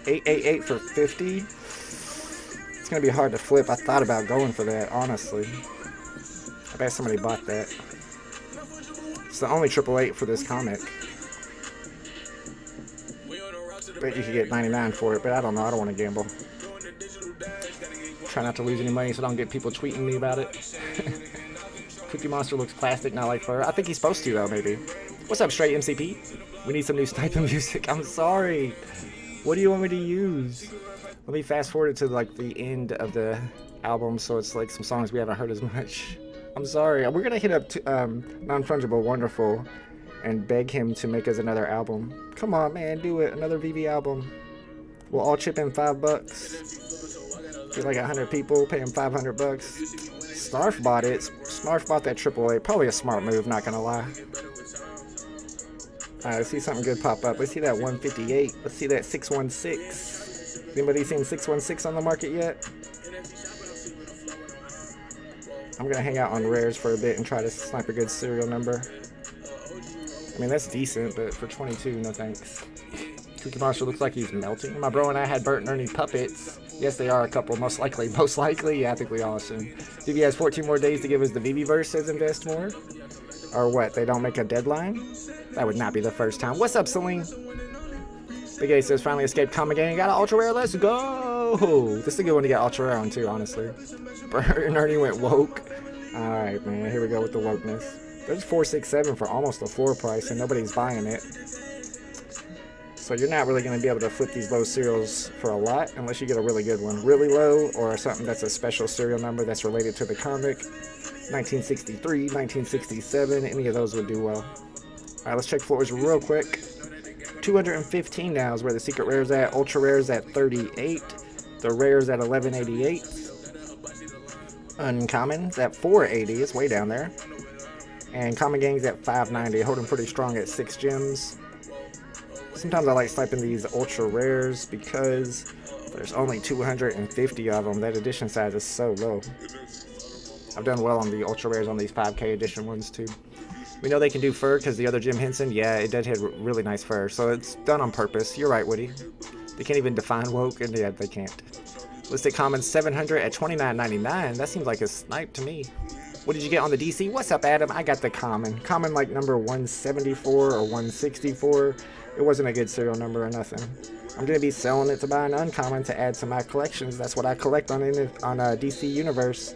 888 for 50. It's gonna be hard to flip. I thought about going for that, honestly. I bet somebody bought that. It's the only 888 for this comic. Bet you could get 99 for it, but I don't know. I don't want to gamble. Try not to lose any money so I don't get people tweeting me about it. Cookie Monster looks plastic, not like fur. I think he's supposed to, though, maybe. What's up, Straight MCP? We need some new stipend music. I'm sorry. What do you want me to use? Let me fast forward it to like the end of the album, so it's like some songs we haven't heard as much. I'm sorry. We're gonna hit up Non-Fungible Wonderful and beg him to make us another album. Come on, man, do it. Another VeVe album. We'll all chip in $5. Get like 100 people, pay him 500 bucks. Snarf bought it. Snarf bought that AAA. Probably a smart move, not gonna lie. Alright, let's see something good pop up. Let's see that 158. Let's see that 616. Anybody seen 616 on the market yet? I'm gonna hang out on rares for a bit and try to snipe a good serial number. I mean, that's decent, but for 22, no thanks. Cookie Monster looks like he's melting. My bro and I had Bert and Ernie puppets. Yes, they are a couple, most likely. Most likely? Yeah, I think we all assume. VeVe has 14 more days to give us the VeVe verse, says Invest More. Or what, they don't make a deadline? That would not be the first time. What's up, Celine? Big A says, finally escaped Comic Gang. Got an Ultra Rare, let's go! This is a good one to get Ultra Rare on too, honestly. Bert and Ernie went woke. Alright, man, here we go with the wokeness. There's 467 for almost a floor price and nobody's buying it. So you're not really going to be able to flip these low serials for a lot unless you get a really good one. Really low or something that's a special serial number that's related to the comic. 1963, 1967, any of those would do well. Alright, let's check floors real quick. 215 now is where the secret rare's at. Ultra rare's at 38. The rare's at 1188. Uncommon's at 480. It's way down there. And Common Gang's at 590. Holding pretty strong at 6 gems. Sometimes I like sniping these ultra rares because there's only 250 of them. That edition size is so low. I've done well on the ultra rares on these 5K edition ones too. We know they can do fur because the other Jim Henson, yeah, it does hit really nice fur. So it's done on purpose. You're right, Woody. They can't even define woke, and yeah, they can't. Listed common 700 at $29.99. That seems like a snipe to me. What did you get on the DC? What's up, Adam? I got the common. Common like number 174 or 164. It wasn't a good serial number or nothing. I'm going to be selling it to buy an uncommon to add to my collections. That's what I collect on DC Universe.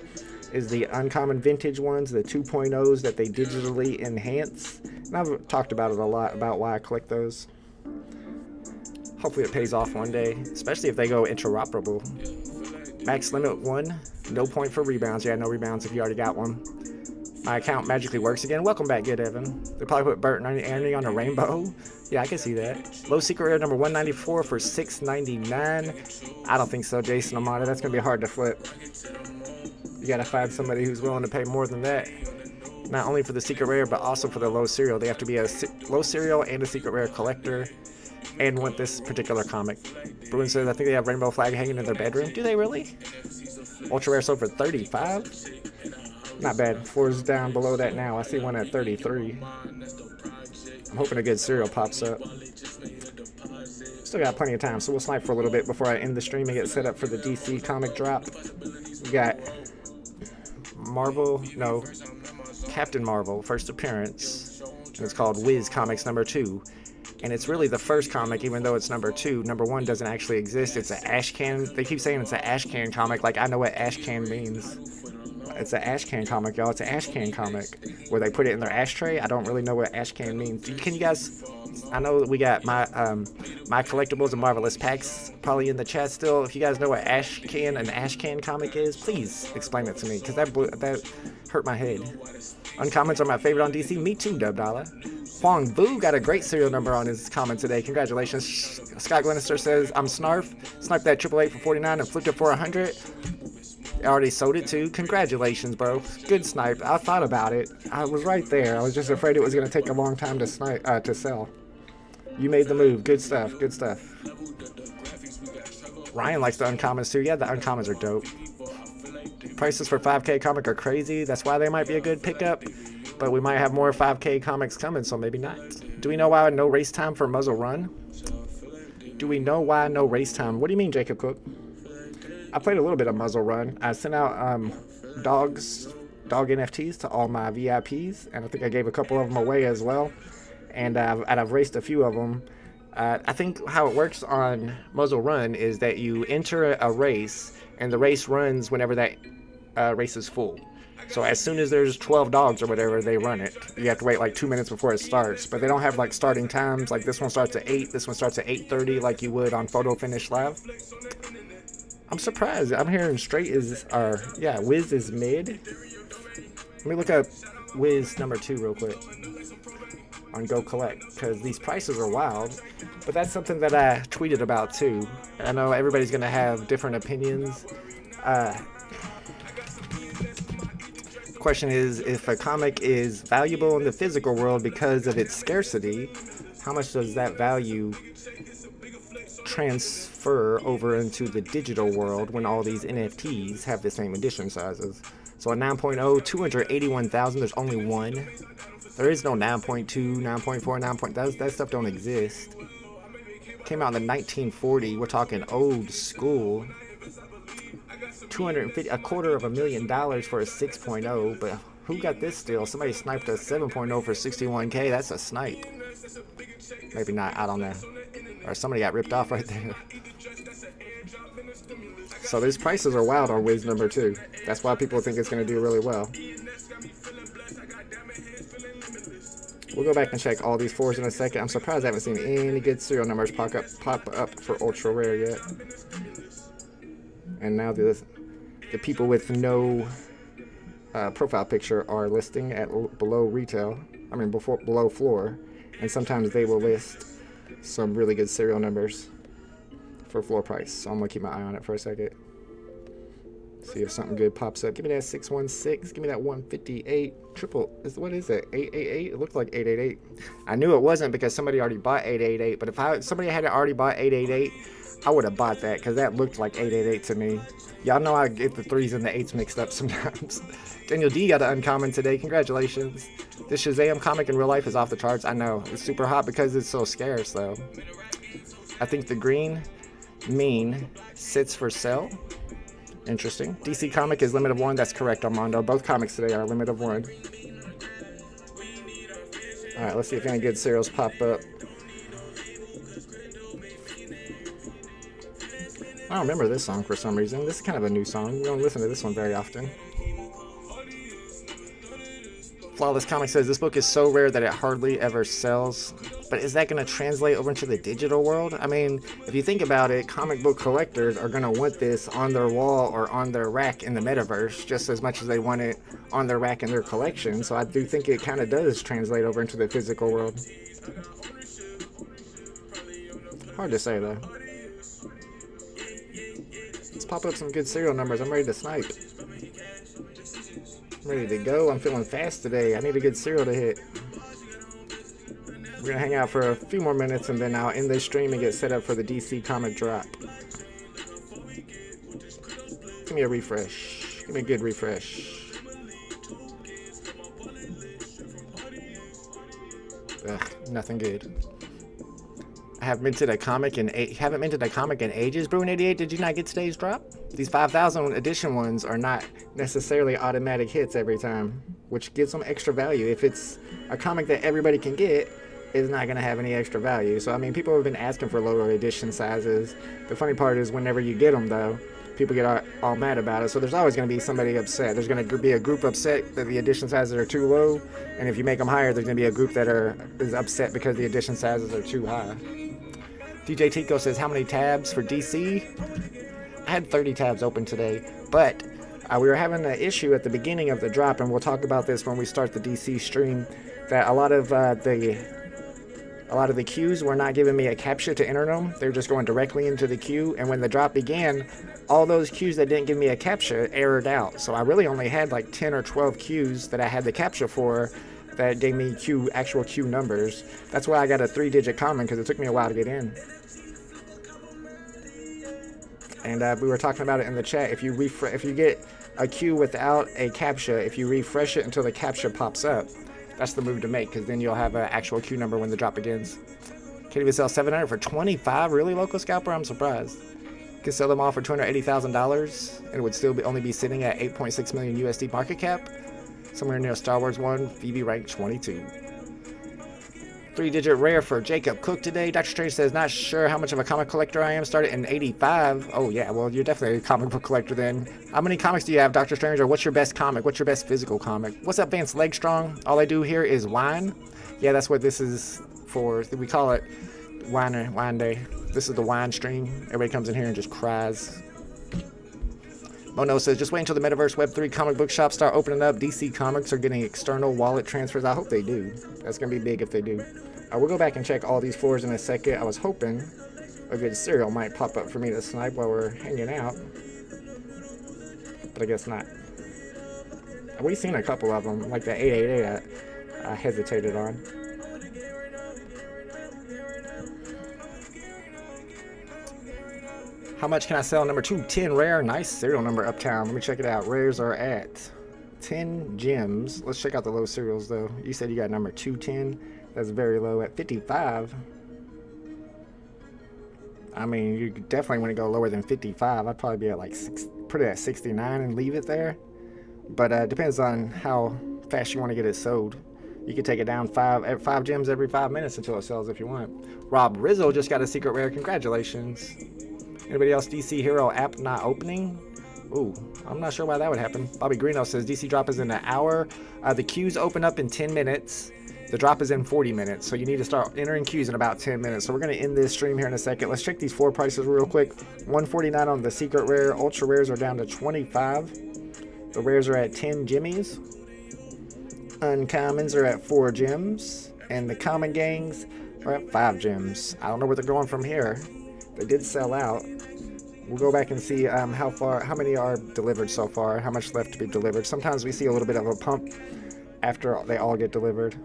Is the uncommon vintage ones, the 2.0s that they digitally enhance. And I've talked about it a lot, about why I collect those. Hopefully it pays off one day, especially if they go interoperable. Max limit 1, no point for rebounds. Yeah, no rebounds if you already got one. My account magically works again. Welcome back, Good Evan. They probably put Bert and Ernie on a rainbow. Yeah, I can see that. Low secret rare number 194 for $6.99. I don't think so, Jason Amada. That's going to be hard to flip. You gotta find somebody who's willing to pay more than that. Not only for the secret rare, but also for the low serial. They have to be a low serial and a secret rare collector and want this particular comic. Bruin says, I think they have Rainbow Flag hanging in their bedroom. Do they really? Ultra rare sold for 35? Not bad. Floor's down below that now. I see one at 33. I'm hoping a good serial pops up. still got plenty of time, so we'll snipe for a little bit before I end the stream and get set up for the DC comic drop. We got Captain Marvel, first appearance, and it's called Wiz Comics #2. And it's really the first comic, even though it's #2. #1 doesn't actually exist. It's an ashcan. They keep saying it's an ashcan comic. Like, I know what ashcan means. It's an ashcan comic, y'all. It's an ashcan comic where they put it in their ashtray. I don't really know what ashcan means. Can you guys... I know that we got my collectibles and marvelous packs probably in the chat still. If you guys know what an ashcan comic is, please explain it to me, because that hurt my head. Uncommons are my favorite on DC. Me too, Dub Dollar. Huang Vu got a great serial number on his comment today. Congratulations. Scott Glenister says, I'm Snarf. Sniped that 888 for 49 and flipped it for 100. I already sold it too. Congratulations, bro. Good snipe. I thought about it. I was right there. I was just afraid it was going to take a long time to sell. You made the move. Good stuff. Good stuff. Ryan likes the uncommons too. Yeah, the uncommons are dope. Prices for 5K comic are crazy. That's why they might be a good pickup. But we might have more 5K comics coming, so maybe not. Do we know why no race time for Muzzle Run? Do we know why no race time? What do you mean, Jacob Cook? I played a little bit of Muzzle Run. I sent out dog NFTs to all my VIPs, and I think I gave a couple of them away as well. And I've raced a few of them. I think how it works on Muzzle Run is that you enter a race, and the race runs whenever that race is full. So as soon as there's 12 dogs or whatever, they run it. You have to wait like 2 minutes before it starts. But they don't have like starting times. Like this one starts at 8. This one starts at 8:30 like you would on Photo Finish Live. I'm surprised. I'm hearing Wiz is mid. Let me look up Wiz #2 real quick on Go Collect, because these prices are wild. But that's something that I tweeted about too. I know everybody's going to have different opinions. Question is, if a comic is valuable in the physical world because of its scarcity, how much does that value transfer over into the digital world when all these NFTs have the same edition sizes? So a 9.0, 281,000, there's only one. There is no 9.2, 9.4, 9. That stuff don't exist. Came out in the 1940. We're talking old school. $250, $250,000 for a 6.0, but who got this still? Somebody sniped a 7.0 for 61K. That's a snipe. Maybe not, I don't know. Or somebody got ripped off right there. So these prices are wild on Wiz #2. That's why people think it's going to do really well. We'll go back and check all these 4s in a second. I'm surprised I haven't seen any good serial numbers pop up for ultra rare yet. And now the people with no profile picture are listing at below floor, and sometimes they will list some really good serial numbers for floor price. So I'm gonna keep my eye on it for a second. See if something good pops up. Give me that 616. Give me that 158. What is it? 888? It looked like 888. I knew it wasn't because somebody already bought 888. But if somebody had already bought 888, I would have bought that because that looked like 888 to me. Y'all know I get the 3s and the 8s mixed up sometimes. Daniel D got an uncommon today. Congratulations. This Shazam comic in real life is off the charts. I know. It's super hot because it's so scarce, though. I think the green mean sits for sale. Interesting. DC comic is limit of 1. That's correct, Armando. Both comics today are limit of 1. Alright, let's see if any good serials pop up. I don't remember this song for some reason. This is kind of a new song. We don't listen to this one very often. Flawless Comic says, this book is so rare that it hardly ever sells. But is that going to translate over into the digital world? I mean, if you think about it, comic book collectors are going to want this on their wall or on their rack in the metaverse just as much as they want it on their rack in their collection. So I do think it kind of does translate over into the physical world. Hard to say, though. Let's pop up some good serial numbers. I'm ready to snipe. I'm ready to go. I'm feeling fast today. I need a good serial to hit. We're going to hang out for a few more minutes and then I'll end this stream and get set up for the DC comic drop. Give me a refresh. Give me a good refresh. Ugh, nothing good. I haven't minted a comic in ages. Bruin88, did you not get today's drop? These 5,000 edition ones are not necessarily automatic hits every time, which gives them extra value. If it's a comic that everybody can get, it's not going to have any extra value. So, I mean, people have been asking for lower edition sizes. The funny part is whenever you get them, though, people get all mad about it. So there's always going to be somebody upset. There's going to be a group upset that the edition sizes are too low. And if you make them higher, there's going to be a group that is upset because the edition sizes are too high. DJ Tico says, how many tabs for DC? I had 30 tabs open today, but we were having an issue at the beginning of the drop, and we'll talk about this when we start the DC stream, that a lot of the queues were not giving me a captcha to enter them. They were just going directly into the queue, and when the drop began, all those queues that didn't give me a captcha errored out. So I really only had like 10 or 12 queues that I had the captcha for that gave me actual queue numbers. That's why I got a 3-digit common, because it took me a while to get in. And we were talking about it in the chat. If you get a queue without a captcha, if you refresh it until the captcha pops up, that's the move to make, because then you'll have an actual queue number when the drop begins. Can't even sell 700 for 25? Really, Local Scalper? I'm surprised. Could sell them all for $280,000, and it would still only be sitting at 8.6 million USD market cap. Somewhere near Star Wars 1, VeVe ranked 22. 3-digit rare for Jacob Cook today. Dr. Strange says, not sure how much of a comic collector I am. Started in 85. Oh yeah, well, you're definitely a comic book collector then. How many comics do you have, Dr. Strange, or what's your best comic? What's your best physical comic? What's up, Vance Legstrong? All I do here is wine. Yeah, that's what this is for. We call it wine day. This is the wine stream. Everybody comes in here and just cries. Mono says, just wait until the Metaverse Web3 comic book shops start opening up. DC Comics are getting external wallet transfers. I hope they do. That's going to be big if they do. We'll go back and check all these floors in a second. I was hoping a good cereal might pop up for me to snipe while we're hanging out. But I guess not. We've seen a couple of them, like the 888 I hesitated on. How much can I sell? Number 2, 10 rare. Nice serial number, Uptown. Let me check it out. Rares are at 10 gems. Let's check out the low serials, though. You said you got number 210. That's very low at 55. I mean, you definitely want to go lower than 55. I'd probably be at like put it at 69 and leave it there. But it depends on how fast you want to get it sold. You can take it down 5 gems every 5 minutes until it sells if you want. Rob Rizzo just got a secret rare. Congratulations. Anybody else? DC Hero app not opening? Ooh, I'm not sure why that would happen. Bobby Greeno says DC drop is in an hour. The queues open up in 10 minutes. The drop is in 40 minutes, so you need to start entering queues in about 10 minutes. So we're going to end this stream here in a second. Let's check these floor prices real quick. 149 on the secret rare. Ultra rares are down to 25. The rares are at 10 jimmies. Uncommons are at 4 gems. And the common gangs are at 5 gems. I don't know where they're going from here. They did sell out. We'll go back and see how many are delivered so far, how much left to be delivered. Sometimes we see a little bit of a pump after they all get delivered.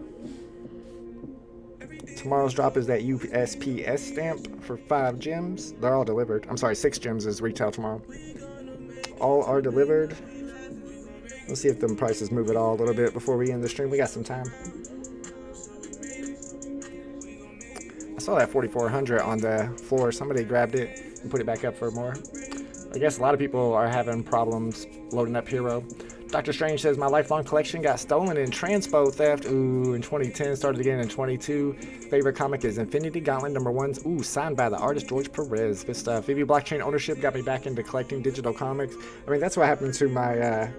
Tomorrow's drop is that USPS stamp for 5 gems. They're all delivered. I'm sorry, 6 gems is retail tomorrow. All are delivered. Let's see if the prices move at all a little bit before we end the stream. We got some time. I saw that 4400 on the floor. Somebody grabbed it and put it back up for more. I guess a lot of people are having problems loading up Hero. Dr. Strange says, my lifelong collection got stolen in transpo theft. Ooh, in 2010, started again in 22. Favorite comic is Infinity Gauntlet #1. Ooh, signed by the artist George Perez. Good stuff. VeVe blockchain ownership got me back into collecting digital comics. I mean, that's what happened to my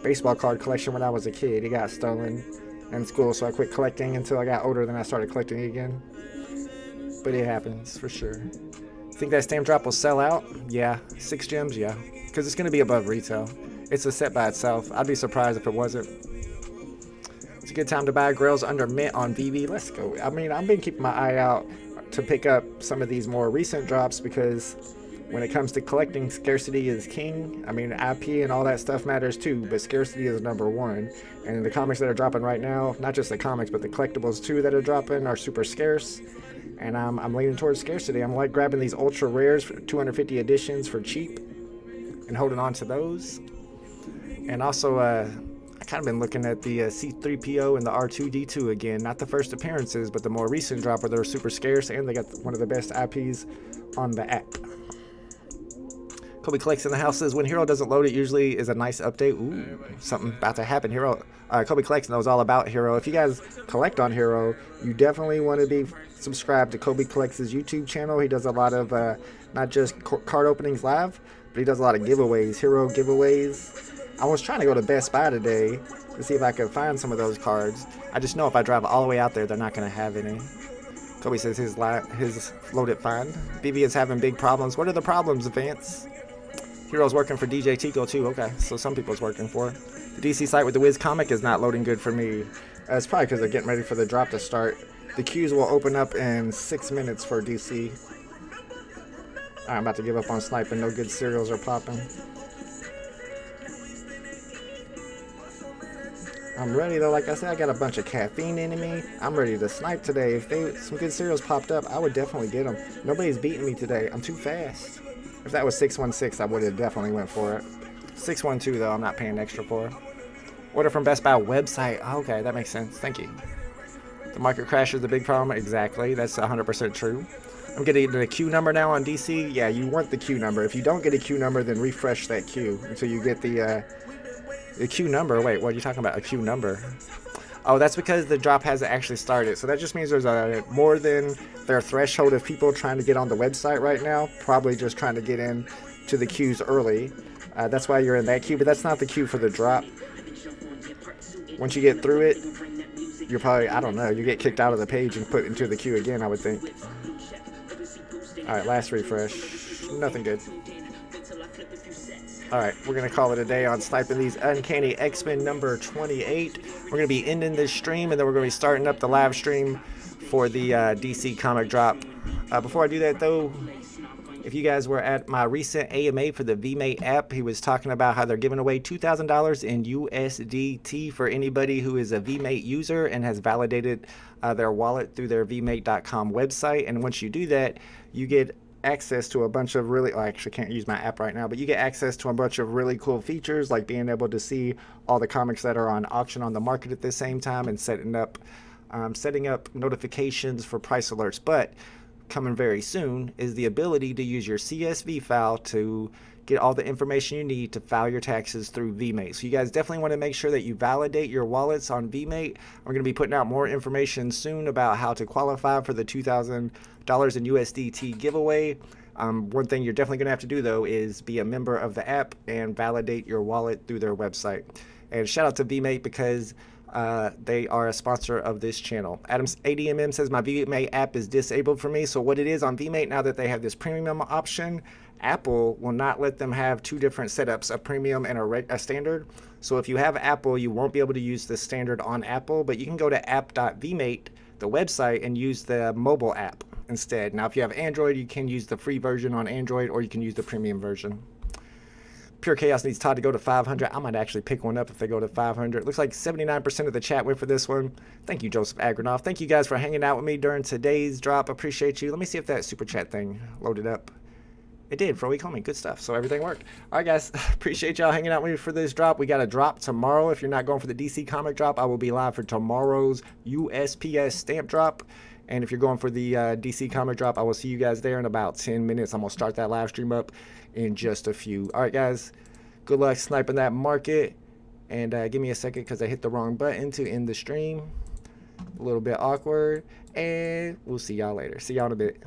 baseball card collection when I was a kid. It got stolen in school, so I quit collecting until I got older, then I started collecting again. But it happens, for sure. Think that stamp drop will sell out? Yeah. 6 gems? Yeah. Because it's going to be above retail. It's a set by itself. I'd be surprised if it wasn't. It's a good time to buy Grails under mint on VeVe. Let's go. I mean, I've been keeping my eye out to pick up some of these more recent drops because when it comes to collecting, scarcity is king. I mean, IP and all that stuff matters too, but scarcity is #1. And the comics that are dropping right now, not just the comics, but the collectibles too that are dropping are super scarce. And I'm leaning towards scarcity. I'm like grabbing these ultra rares for 250 editions for cheap and holding on to those. And also, I kind of been looking at the C3PO and the R2D2 again. Not the first appearances, but the more recent drop where they're super scarce, and they got one of the best IPs on the app. Kobe Collects in the house says, when Hero doesn't load, it usually is a nice update. Ooh, something about to happen. Hero, Kobe Collects knows all about Hero. If you guys collect on Hero, you definitely want to be subscribed to Kobe Collects' YouTube channel. He does a lot of not just card openings live, but he does a lot of giveaways, Hero giveaways. I was trying to go to Best Buy today to see if I could find some of those cards. I just know if I drive all the way out there, they're not going to have any. Kobe says his loaded fine. VeVe is having big problems. What are the problems, Vance? Hero's working for DJ Tico too. Okay, so some people it's working for. The DC site with the Wiz comic is not loading good for me. It's probably because they're getting ready for the drop to start. The queues will open up in 6 minutes for DC. Alright, I'm about to give up on sniping. No good cereals are popping. I'm ready though. Like I said, I got a bunch of caffeine in me. I'm ready to snipe today. If some good cereals popped up, I would definitely get them. Nobody's beating me today. I'm too fast. If that was 616, I would have definitely went for it. 612 though, I'm not paying extra for. Order from Best Buy website. Oh, okay, that makes sense. Thank you. The market crash is the big problem. Exactly. That's 100% true. I'm getting the queue number now on DC. Yeah, you want the queue number. If you don't get a queue number, then refresh that queue until you get the queue number. Wait, what are you talking about? A queue number? Oh, that's because the drop hasn't actually started. So that just means there's more than their threshold of people trying to get on the website right now. Probably just trying to get in to the queues early. That's why you're in that queue, but that's not the queue for the drop. Once you get through it, you're probably, I don't know, you get kicked out of the page and put into the queue again, I would think. Alright, last refresh. Nothing good. Alright, we're going to call it a day on sniping these Uncanny X-Men number 28. We're going to be ending this stream, and then we're going to be starting up the live stream for the DC comic drop. Before I do that, though, if you guys were at my recent AMA for the VeVe app, he was talking about how they're giving away $2,000 in USDT for anybody who is a VeVe user and has validated their wallet through their vmate.com website. And once you do that, you get access to a bunch of really, I actually can't use my app right now, but you get access to a bunch of really cool features, like being able to see all the comics that are on auction on the market at the same time, and setting up notifications for price alerts. But coming very soon is the ability to use your CSV file to get all the information you need to file your taxes through VeMate. So you guys definitely want to make sure that you validate your wallets on VeMate. We're going to be putting out more information soon about how to qualify for the $2,000 in USDT giveaway. One thing you're definitely going to have to do, though, is be a member of the app and validate your wallet through their website. And shout out to VeMate because they are a sponsor of this channel. ADMM says my VeMate app is disabled for me. So what it is on VeMate, now that they have this premium option, Apple will not let them have two different setups, a premium and a standard. So if you have Apple, you won't be able to use the standard on Apple, but you can go to app.vmate, the website, and use the mobile app instead. Now, if you have Android, you can use the free version on Android, or you can use the premium version. Pure Chaos needs Todd to go to 500. I might actually pick one up if they go to 500. Looks like 79% of the chat went for this one. Thank you, Joseph Agranoff. Thank you guys for hanging out with me during today's drop. Appreciate you. Let me see if that super chat thing loaded up. It did for a week homie. Good stuff. So everything worked. All right, guys. Appreciate y'all hanging out with me for this drop. We got a drop tomorrow. If you're not going for the DC comic drop, I will be live for tomorrow's USPS stamp drop. And if you're going for the DC comic drop, I will see you guys there in about 10 minutes. I'm going to start that live stream up in just a few. All right, guys. Good luck sniping that market. And give me a second because I hit the wrong button to end the stream. A little bit awkward. And we'll see y'all later. See y'all in a bit.